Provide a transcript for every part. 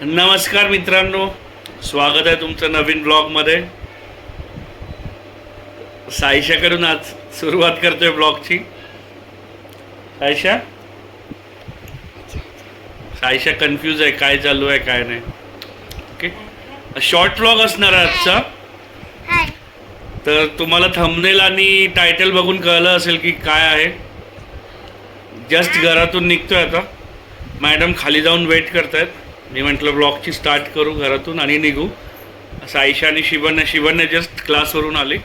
नमस्कार मित्रांनो, स्वागत आहे तुमचं नवीन ब्लॉगमध्ये. सायशाकडून आज सुरुवात करतोय ब्लॉगची. सायशा कन्फ्यूज आहे, काय चालू आहे काय नाही. ओके, शॉर्ट ब्लॉग असणार आहे आजचा. तर तुम्हाला थंबनेल आणि टायटल बघून कळलं असेल की काय आहे. जस्ट घरातून निघतोय आता. मॅडम खाली जाऊन वेट करतायत. मी म्हटलं ब्लॉगची स्टार्ट करू घरातून आणि निघू. सायशा आणि शिवन्या जस्ट क्लासवरून आली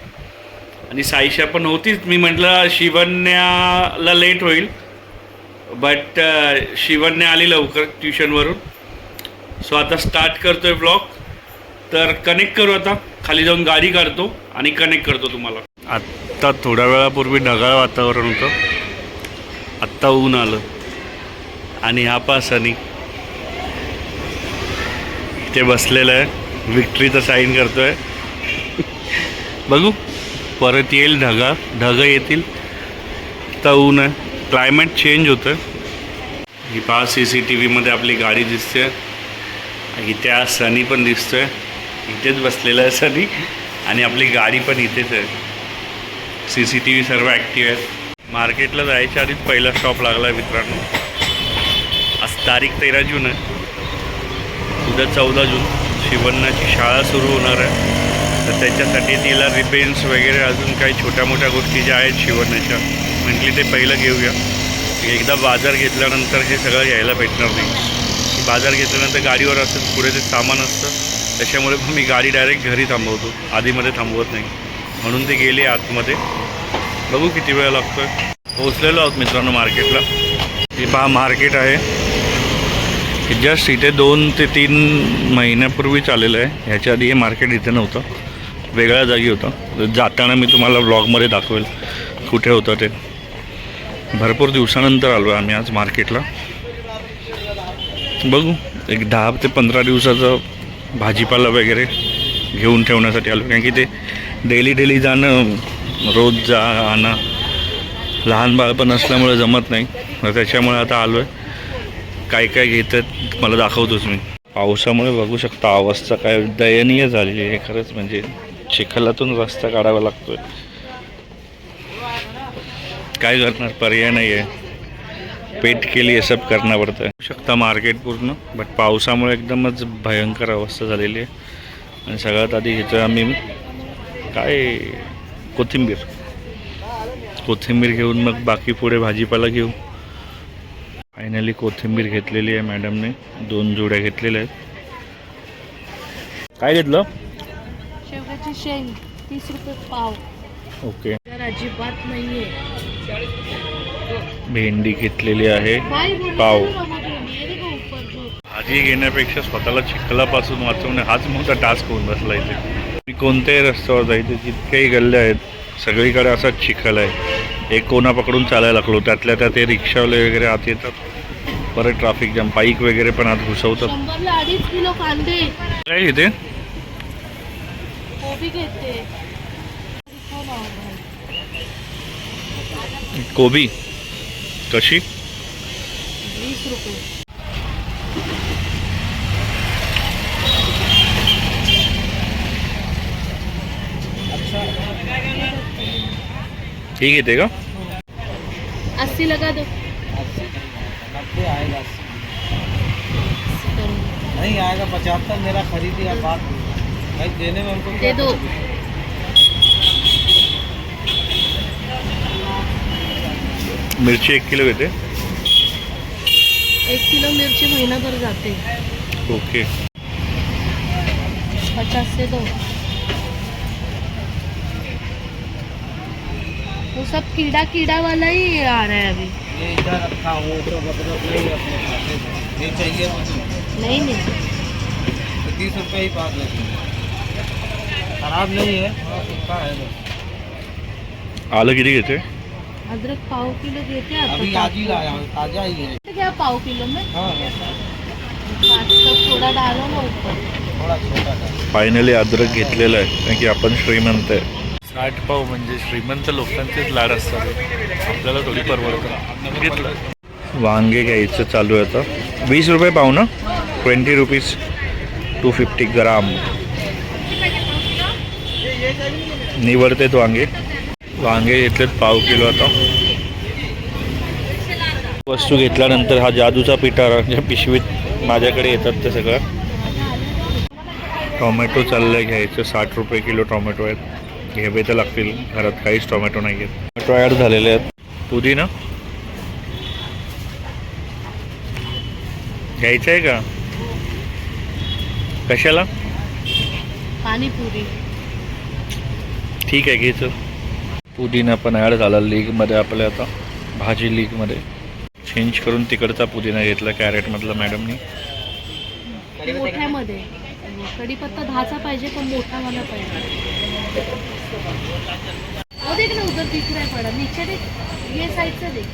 आणि सायशा पण होतीच. मी म्हटलं शिवन्याला लेट होईल, बट शिवन्या आली लवकर ट्युशनवरून. सो आता स्टार्ट करतोय ब्लॉग. तर कनेक्ट करू आता. खाली जाऊन गाडी काढतो आणि कनेक्ट करतो तुम्हाला. आत्ता थोड्या वेळापूर्वी ढगाळ वातावरण होतं, आत्ता ऊन आलं आणि हा पासानी इथे बसलेलं आहे. विक्ट्रीचं साईन करतोय. बघू परत येईल ढग येतील. आता ऊन आहे, क्लायमेट चेंज होतं. ही पहा CCTVमध्ये आपली गाडी दिसते. इथे सनी पण दिसतोय. इथेच बसलेलं आहे सनी आणि आपली गाडी पण इथेच आहे. CCTV सर्व ॲक्टिव्ह आहेत. मार्केटला जायच्या आधीच पहिला स्टॉप लागला आहे मित्रांनो. आज तारीख 13 जून आहे. उद्या 14 जून शिवन्याची शाळा सुरू होणार आहे. तर त्याच्यासाठी तिला रिबेन्स वगैरे अजून काही छोट्या मोठ्या गोष्टी ज्या आहेत शिवन्याच्या, म्हटली ते पहिलं घेऊया. एकदा बाजार घेतल्यानंतर हे सगळं घ्यायला भेटणार नाही. बाजार घेतल्यानंतर गाडीवर असतं, पुढे ते सामान असतं. त्याच्यामुळे मी गाडी डायरेक्ट घरी थांबवतो, आधीमध्ये थांबवत नाही. म्हणून ते गेले आतमध्ये. बघू किती वेळ लागतो आहे. पोचलेलो आहोत मित्रांनो मार्केटला. हे पहा मार्केट आहे. जस्ट इथे 2 ते 3 महिन्यापूर्वी चाललेलं आहे. ह्याच्या आधी हे मार्केट इथे नव्हतं, वेगळ्या जागी होतं. जाताना मी तुम्हाला ब्लॉगमध्ये दाखवेल कुठे होतं ते. भरपूर दिवसानंतर आलो आहे आम्ही आज मार्केटला. बघू एक 10 ते 15 दिवसाचं भाजीपाला वगैरे घेऊन ठेवण्यासाठी आलो. कारण की ते डेली जाणं, रोज आणं, लहान बाळ पण असल्यामुळे जमत नाही. तर त्याच्यामुळे आता आलो आहे. काय घेतात मला दाखवतोच मी. पावसामुळे बघू शकता अवस्था काय दयनीय झालेली आहे खरंच. म्हणजे चिखलातून रस्ता काढावा लागतो आहे. काय करणार, पर्याय नाही आहे. पेट के लिए सब करना पडतं आहे. बघू शकता मार्केट पूर्ण, बट पावसामुळे एकदमच भयंकर अवस्था झालेली आहे. आणि सगळ्यात आधी घेतो आम्ही काय कोथिंबीर घेऊन मग बाकी पुढे भाजीपाला घेऊ. फायनली कोथिंबीर घेतलेली आहे मॅडमने. 2 जोड्या घेतलेल्या आहेत. काय घेतलं? शेवग्याची शेंग 30 रुपये पाव. ओके. अजिबात नाहीये. भेंडी घेतलेली आहे पाव. भाजी घेण्यापेक्षा स्वतःला चिखलापासून वाचवणे हाच मोठा टास्क होऊन बसला इथे. मी कोणत्याही रस्त्यावर जायचे, जितकेही गल्ले आहेत सगळीकडे असाच चिखल आहे. एक कोणा पकडून चालायला लागलो. त्यातल्या त्यात ते रिक्षावाले वगैरे आत येतात. परत ट्रॅफिक जाम, बाईक वगैरे पण आत घुसवतात. 2.5 किलो कांदे. काय घेते? कोबी घेते. कोबी कशी? 20 रुपये. ही घेते का? 80 लगा दो. 90 आएगा. नहीं आएगा 75. मेरा खरीदी है बात भाई देने में हमको दे दो. मिरची 1 किलो घेते. 1 किलो मिर्ची महीनाभर जाते. ओके. 50 से दो. वो सब कीड़ा वाला ही आ रहा है अभी. ये इधर रखा हूँ तो मतलब नहीं अपने खाते में ये चाहिए नहीं तो 30 रुपये ही पास लेते हैं. खराब नहीं है, सूखा है बस. आलं किती घेते? अदरक पाव किलो घेते. अभी आज ही लाया हूँ, ताज़ा ही है. क्या पाव किलो में? हाँ 5 कप थोड़ा डालो ना ऊपर. थोड़ा छोटा था. फायनली अद्रक घेतलेलं आहे कारण की आपण श्रीमंत आहे. 60 पाव म्हणजे श्रीमंत लोकांचेच लाड असतात. आपल्याला थोडी परवडतं. घेतलं. वांगे घ्यायचं चालू आहे आता. 20 रुपये पाव ना. 20 रुपीज 250 ग्राम. निवडतेत वांगे. वांगे घेतलेत पाव किलो. आता वस्तू घेतल्यानंतर हा जादूचा पिटारा ज्या पिशवीत माझ्याकडे येतात ते सगळं. टोमॅटो चाललं घ्यायचं. 60 रुपये किलो टोमॅटो आहेत. घ्यावे तर लागतील, घरात काहीच टोमॅटो नाही आहेत. टोमॅटो ॲड झालेले आहेत. पुदिना घ्यायचं आहे का? कशाला? पाणीपुरी. ठीक आहे घ्यायचं. पुदिना पण ॲड झाला लीगमध्ये आपल्या. आता भाजी लीगमध्ये चेंज करून तिकडचा पुदिना घेतला कॅरेटमधला मॅडमनी. मोठ्यामध्ये कढीपत्ता 10चा पाहिजे, पण मोठा मला पाहिजे. वो देख ना उधर दिख रहा है पड़ा, नीचे देख, ये साइड से देख.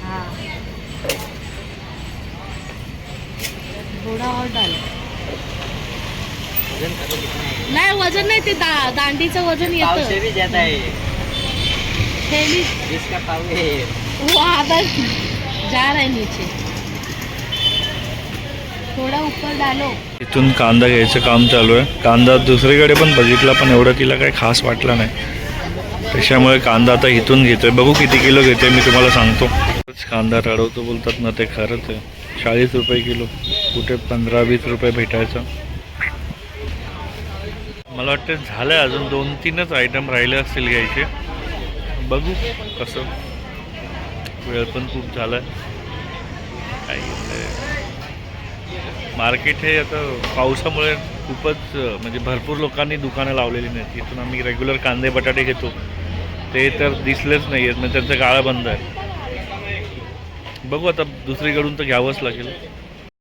हाँ थोड़ा और डाल. नाही वजन नाही ते दांडीचं वजन येतं. से भी ज्यादा है थैली इसका पाव है. वो आधा जा रहा है नीचे. थोड़ा ऊपर डालो. इथून कांदा घ्यायचं काम चालू आहे. कांदा दुसरीकडे पण बघितला, पण एवढं तिला काही खास वाटला नाही. त्याच्यामुळे कांदा आता इथून घेतोय. बघू किती किलो घेतोय मी तुम्हाला सांगतो. कांदा रडवतो बोलतात ना, ते खरंच आहे. 40 रुपये किलो, कुठे 15-20 रुपये भेटायचं. मला वाटतं झालं आहे, अजून 2-3च आयटम राहिले असतील घ्यायचे. बघू कसं. वेळ पण खूप झाला आहे. काय मार्केट हे आता पावसामुळे खूपच म्हणजे भरपूर लोकांनी दुकानं लावलेली नाहीत. इथून आम्ही रेग्युलर कांदे बटाटे घेतो ते तर दिसलेच नाही आहेत, म्हणजे त्यांचं गाळा बंद आहे. बघू आता दुसरीकडून तर घ्यावंच लागेल.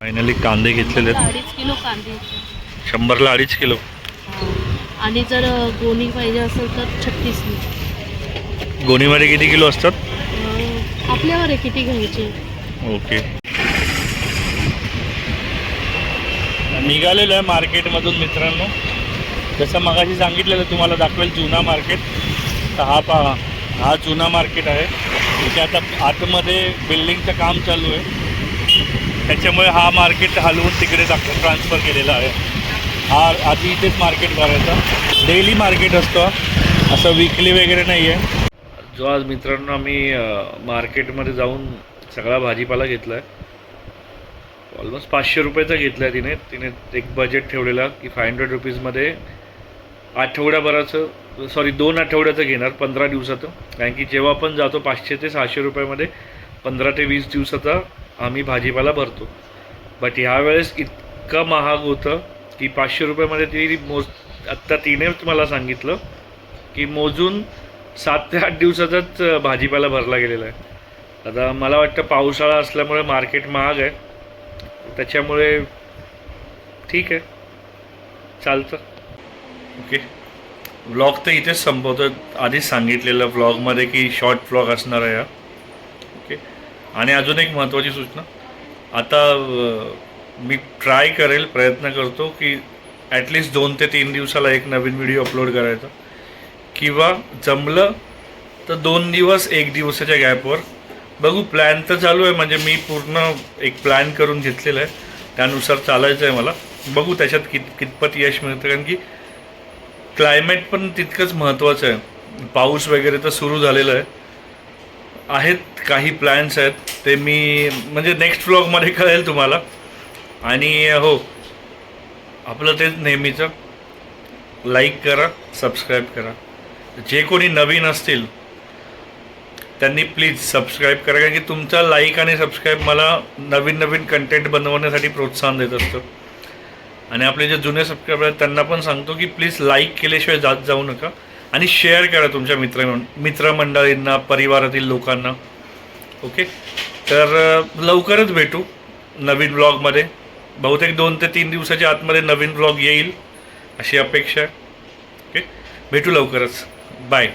फायनली कांदे घेतलेले आहेत. 2.5 किलो कांदे. 100ला 2.5 किलो. आणि जर गोणी पाहिजे असेल तर 36. गोणीमध्ये किती किलो असतात? आपल्यावर आहे किती घ्यायचे. ओके. निघालेलो आहे मार्केटमधून मित्रांनो. जसं मगाशी सांगितलेलं तुम्हाला दाखवेल जुना मार्केट. तर हा पहा, हा जुना मार्केट आहे. इथे आता आतमध्ये बिल्डिंगचं काम चालू आहे, त्याच्यामुळे हा मार्केट हलवून तिकडे ट्रान्सफर केलेला आहे. हा आधी इथेच मार्केट भरायचा. डेली मार्केट असतो, असं विकली वगैरे नाही आहे. जो आज मित्रांनो आम्ही मार्केटमध्ये जाऊन सगळा भाजीपाला घेतला आहे. ऑलमोस्ट 500 रुपयाचा घेतला आहे तिने एक बजेट ठेवलेला की 500 रुपीजमध्ये आठवड्याभराचं 2 आठवड्याचं घेणार, 15 दिवसाचं. कारण की जेव्हा आपण जातो 500 ते 600 रुपयामध्ये 15 ते 20 दिवसाचा आम्ही भाजीपाला भरतो. बट ह्यावेळेस इतकं महाग होतं की 500 रुपयामध्ये ती आत्ता तिनेच मला सांगितलं की मोजून 7 ते 8 दिवसाचाच भाजीपाला भरला गेलेला आहे. आता मला वाटतं पावसाळा असल्यामुळे मार्केट महाग आहे, त्याच्यामुळे ठीक आहे, चालतं. ओके, व्लॉग तर इथेच संपवतो. आधीच सांगितलेलं व्लॉगमध्ये की शॉर्ट व्लॉग असणार आहे हा. ओके. आणि अजून एक महत्त्वाची सूचना, आता मी ट्राय करेल, प्रयत्न करतो की ॲटलिस्ट 2 ते 3 दिवसाला एक नवीन व्हिडिओ अपलोड करायचा, किंवा जमलं तर 2 दिवस 1 दिवसाच्या गॅपवर. बघू, प्लॅन तर चालू आहे. म्हणजे मी पूर्ण एक प्लॅन करून घेतलेला आहे, त्यानुसार चालायचं आहे मला. बघू त्याच्यात कितपत यश मिळतं. कारण की क्लायमेट पण तितकंच महत्त्वाचं आहे. पाऊस वगैरे तर सुरू झालेलं आहे. आहेत काही प्लॅन्स आहेत, ते मी म्हणजे नेक्स्ट व्लॉगमध्ये कळेल तुम्हाला. आणि हो, आपलं तेच नेहमीचं, लाईक करा, सबस्क्राईब करा. जे कोणी नवीन असतील त्यांनी प्लीज सबस्क्राईब करा, कारण की तुमचा लाईक आणि सबस्क्राईब मला नवीन नवीन कंटेंट बनवण्यासाठी प्रोत्साहन देत असतं. आणि आपले जे जुने सबस्क्रायबर आहेत त्यांना पण सांगतो की प्लीज लाईक केल्याशिवाय जात जाऊ नका, आणि शेअर करा तुमच्या मित्रमंडळींना, परिवारातील लोकांना. ओके, तर लवकरच भेटू नवीन व्लॉगमध्ये. बहुतेक 2 ते 3 दिवसाच्या आतमध्ये नवीन व्लॉग येईल अशी अपेक्षा आहे. ओके, भेटू लवकरच. बाय.